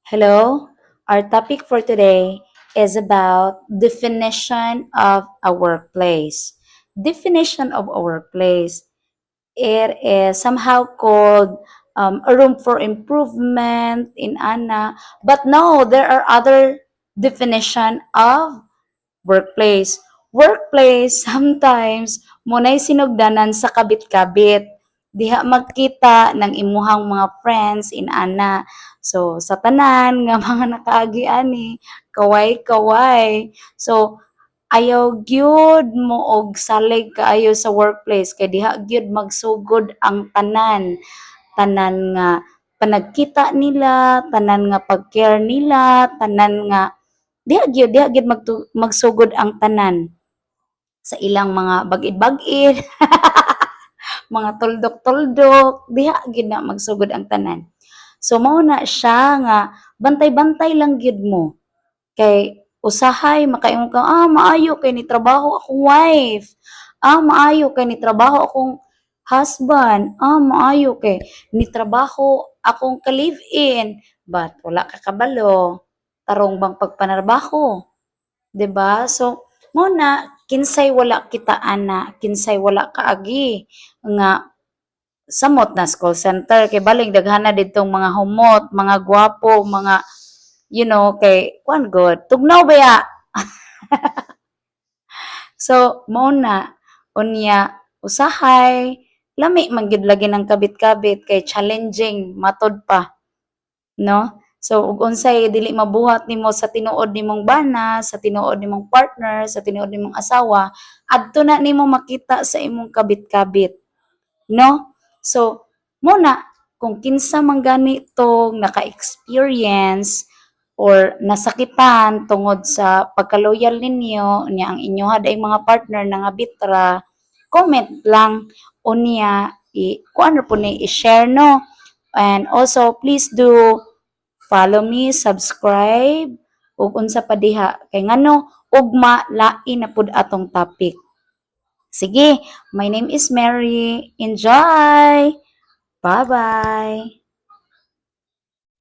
Hello, our topic for today is about definition of a workplace. Definition of a workplace. It is somehow called a room for improvement in Anna, but no, there are other definition of workplace. Workplace, sometimes, muna'y sinugdanan sa kabit-kabit. Diha magkita ng imuhang mga friends in ana. So, sa tanan nga mga nakaagi ani, kaway-kaway. So, ayaw gyud mo og salig kaayo sa workplace kay diha gyud magsugod ang tanan. Tanan nga panagkita nila, tanan nga pag-care nila, tanan nga diha gyud magsugod ang tanan sa ilang mga bagid-bagid, mga tuldok-tuldok, diha gyud na magsugod ang tanan. So mao na siya nga bantay-bantay lang gyud mo kay usahay makaingon ka, maayo kay ni trabaho akong wife, maayo kay ni trabaho akong husband, maayo kay ni trabaho akong ka-live-in, but wala ka kabalo, tarong bang pagpanarbaho, 'di ba? So mo na kinsay wala kita ana, kinsay wala kaagi nga samot na call center kay baling daghana didtong mga humot, mga gwapo, mga kay kuan god, tugnaw baya. So mao na unya usahay lami man gyud lagi ng kabit-kabit kay challenging matud pa, no? So ug unsay dili mabuhat nimo sa tinuod nimong bana, sa tinuod nimong partner, sa tinuod nimong asawa, adto na nimo makita sa imong kabit-kabit, no? So muna kung kinsa man gani tong naka-experience or nasakitan tungod sa pagka-loyal ninyo niya ang inyoha day mga partner na nga bitra, comment lang unya kuan po ni i-share, no? And also please do follow me, subscribe ug unsa pa diha kay ngano ugma lain na pud atong topic. Sige, my name is Mary. Enjoy. Bye-bye.